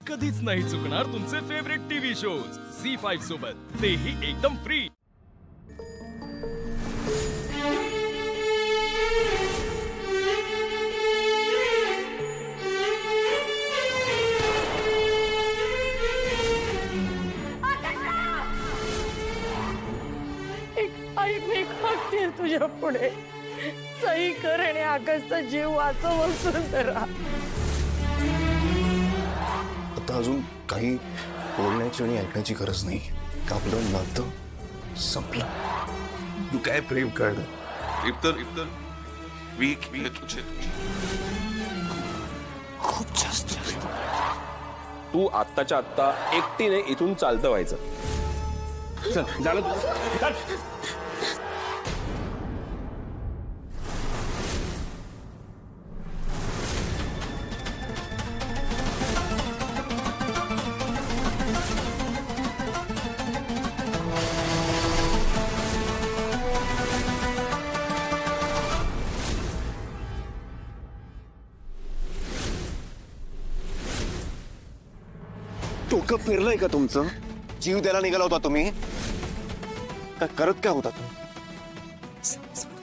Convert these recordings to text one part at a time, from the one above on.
कधीच नाही चुकणार तुमचे फेवरेट टीव्ही शोज झी5 सोबत, तेही एकदम फ्री। आई मी मागते तुझ्या पुढे, सही कर आणि आकाशचा जीव वाचव सुंदरा। आता अजून काही बोलण्याची आणि ऐकण्याची गरज नाही, आपलं नातं संपलं। तू काय प्रेम करणार? इतर वीक तुझे खूप जास्त प्रेम। तू आत्ताच्या आत्ता एकटीने इथून चालतं व्हायचं। चल झालं। डोकं फिरलंय का तुमचं? जीव द्यायला निघाला होता तुम्ही, काय करत काय होता तुम्ही?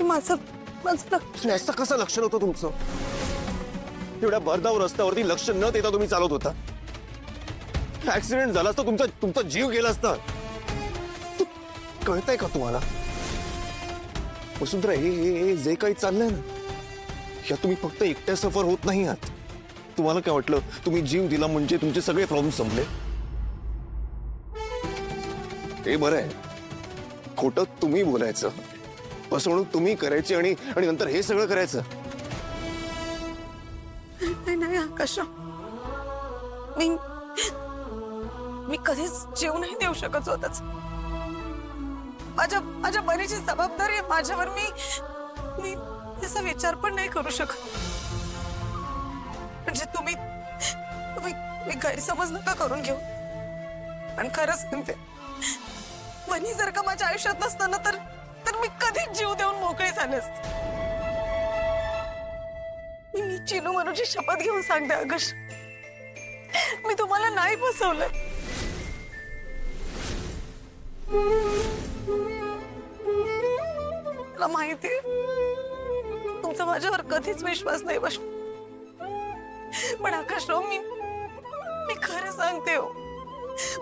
माझं असं कसं लक्ष नव्हतं तुमचं? एवढ्या भरधाव रस्त्यावरती लक्ष न देता तुम्ही चालत होता। ऍक्सिडेंट झाला असता तुमचा जीव गेला असता। कळतंय का तुम्हाला वसुंधरा? हे जे काही चाललंय ना, या तुम्ही फक्त एकट्या सफर होत नाही आहात। तुम्हाला काय वाटलं तुम्ही जीव दिला म्हणजे तुमचे सगळे प्रॉब्लेम संपले? हे बरं आहे, खोटं तुम्ही बोलायचं, फसवणूक तुम्ही करायची आणि नंतर हे सगळं करायचं। नाही आकाश, मी कधीच जीव नाही देऊ शकत स्वतःच। माझ्या बनीची जबाबदारी आहे माझ्यावर, मी त्याचा विचार पण नाही करू शकत। म्हणजे तुम्ही गैरसमज नका करून घेऊ, पण खरंच सांगते, बनी जर का माझ्या आयुष्यात नसताना तर मी कधीच जीव देऊन मोकळी झाले असते। मी चिनू मनूची शपथ घेऊन सांगते आकाश, मी तुम्हाला नाही फसवलंय। मला माहिती तुमचा माझ्यावर कधीच विश्वास नाही बसला, पण आकाशराव मी खरं सांगते हो,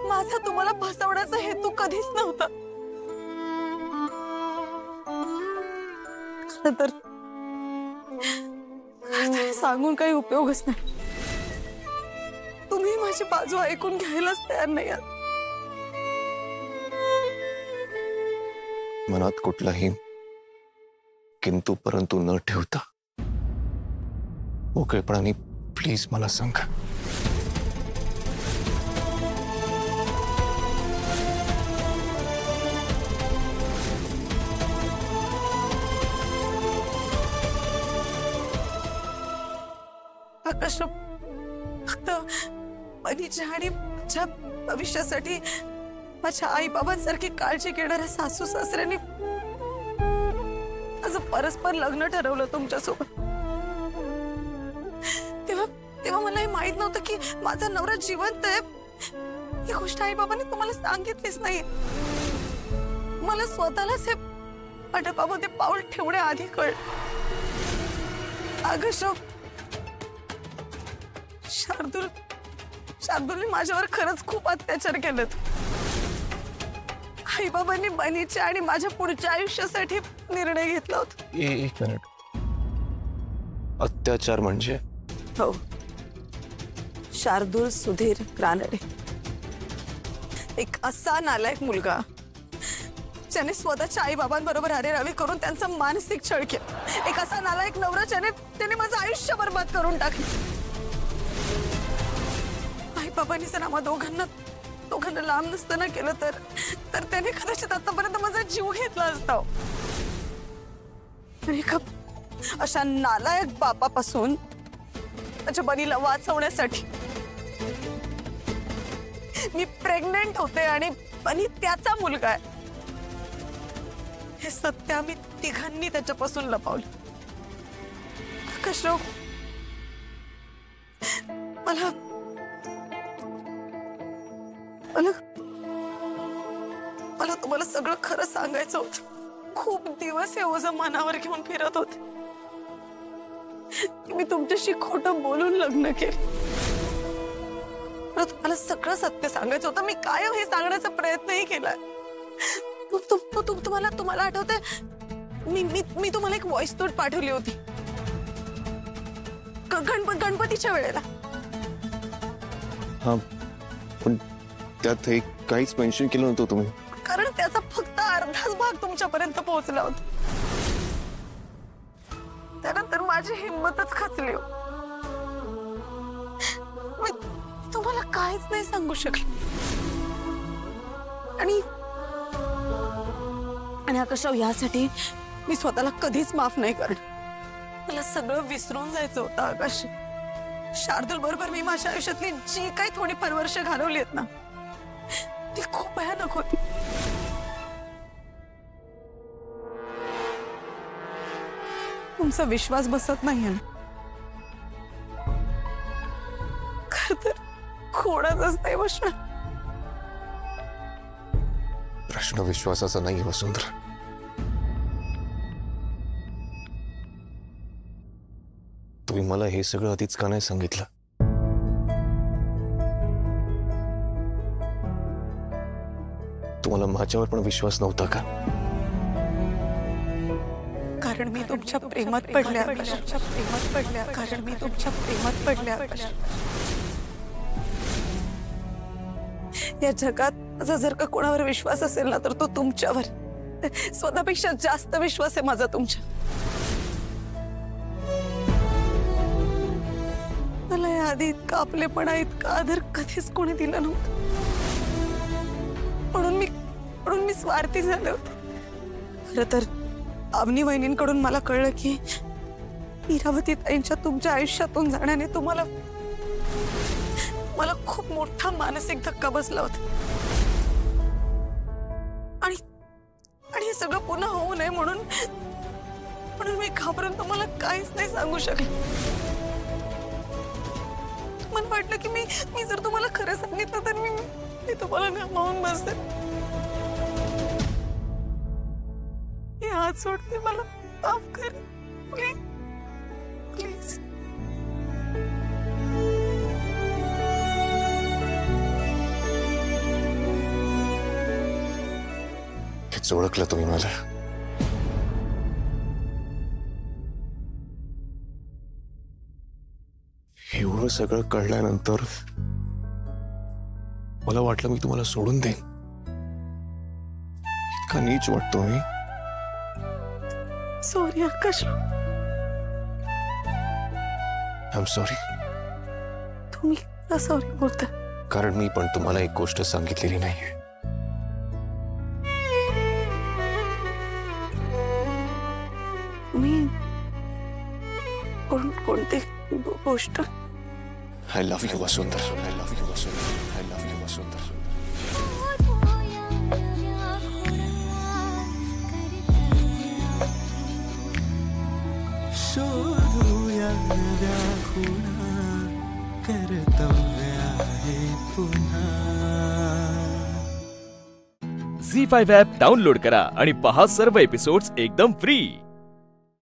माझा तुम्हाला फसवण्याचा हेतू कधीच नव्हता। खरं तर सांगून काही उपयोगच नाही, तुम्ही माझी बाजू ऐकून घ्यायलाच तयार नाही आहात। मनात कुठलाही किंतु परंतु न ठेवता मोकळेपणाने प्लीज मला सांगा। आकाश, फक्त बनीच्या आणि माझ्या भविष्यासाठी माझ्या आई बाबांसारखी काळजी घेणाऱ्या सासू सासऱ्यांनी माझं परस्पर लग्न ठरवलं तुमच्यासोबत। तेव्हा मला हे माहित नव्हतं की माझा नवरा जिवंत आहे। ही गोष्ट आई बाबांनी तुम्हाला सांगितलीच नाही। मला स्वतःलाच हे मंडपामध्ये पाऊल ठेवण्याआधी कळलं। आकाश, शार्दूलने माझ्यावर खरंच खूप अत्याचार केलेत। आई बाबांनी बनीच्या आणि माझ्या पुढच्या आयुष्यासाठी निर्णय घेतला होता। एक मिनिट, अत्याचार म्हणजे? हो, शार्दूल सुधीर रानडे एक असा नालायक मुलगा ज्याने स्वतःच्या आई बाबांबरोबर अरेरावी करून त्यांचा मानसिक छळ केला। एक असा नालायक नवरा ज्याने माझं आयुष्य बर्बाद करून टाकलं। आई बाबांनी जर आम्हा दोघांना लांब नसताना केलं तर त्याने कदाचित आतापर्यंत माझा जीव घेतला असता। अशा नालायक बापापासून माझ्या बनीला वाचवण्यासाठी मी प्रेग्नेंट होते आणि बनी त्याचा मुलगा आहे हे सत्य आम्ही तिघांनी त्याच्यापासून लपवलं। आकाशराव, मला मला तुम्हाला सगळं खरं सांगायचं होतं. खूप दिवस हे ओझं मनावर घेऊन फिरत होते. मी तुमच्याशी खोटं बोलून लग्न केलं. मला तुम्हाला सगळं सत्य सांगायचं होतं. मी कायम हे सांगण्याचा प्रयत्नही केलाय. तुम्हाला आठवतंय मी तुम्हाला एक व्हॉइस नोट पाठवली होती गणपतीच्या वेळेला. हा, पण त्यात हे काहीच मेन्शन केलं नव्हतं तुम्ही. कारण त्याचा फक्त अर्धाच भाग तुमच्यापर्यंत पोहोचला होता. त्यानंतर माझी हिंमतच खचली हो. मी तुम्हाला काहीच नाही सांगू शकले. आणि आकाश, यासाठी मी स्वतःला कधीच माफ नाही करणार. मला सगळं विसरून जायचं होतं आकाश. शार्दूल बरोबर मी माझ्या आयुष्यातली जी काही थोडीफार वर्ष घालवली आहेत ना, ती खूप भयानक होती. तुमचा विश्वास बसत नाहीये ना? खरं तर खोडाच नाही बसणार. प्रश्न विश्वासाचा नाही वसुंधरा. तुम्ही मला हे सगळं आधीच का नाही सांगितलं? तुम्हाला माझ्यावर पण विश्वास नव्हता का? कारण मी तुमच्या प्रेमात पडल्या. कारण मी तुमच्या प्रेमात पडल्या. या जगात माझा जर का कोणावर विश्वास असेल ना, तर तो तुमच्यावर. स्वतःपेक्षा जास्त विश्वास आहे माझा तुमच्या. मला या आधी इतका आपलेपणा, इतका आदर कधीच कोणी दिला नव्हता. म्हणून मी स्वार्थी झाले होते. खरं तर अवनी वहिनींकडून मला कळलं की इरावती ताईंच्या तुमच्या आयुष्यातून जाण्याने तुम्हाला मला खूप मोठा मानसिक धक्का बसला होता. आणि हे सगळं पुन्हा होऊ नये म्हणून मी घाबरून तुम्हाला काहीच नाही सांगू शकले. मला वाटलं की मी जर तुम्हाला खरं सांगितलं तर मी तुम्हाला गमावून बसेल. हे हात सोडते, मला माफ कर प्लीज. प्लीज. हेच ओळखलं तुम्ही मला. एवढं सगळं कळल्यानंतर मला वाटलं मी तुम्हाला सोडून देईन. इतका नीच वाटतो मी. Sorry Akash. I am sorry. तुम्ही का सॉरी बोलता? कारण मी पण तुम्हाला एक गोष्ट सांगितलेली नाहीये. तुम्ही कोणती गोष्ट? I love you, Vasundhara. I love you, Vasundhara. I love you, Vasundhara. शोधूया नव्या खुणा, कर्तव्य आहे पुन्हा. झी5 ॲप डाउनलोड करा आणि पहा सर्व एपिसोड्स एकदम फ्री.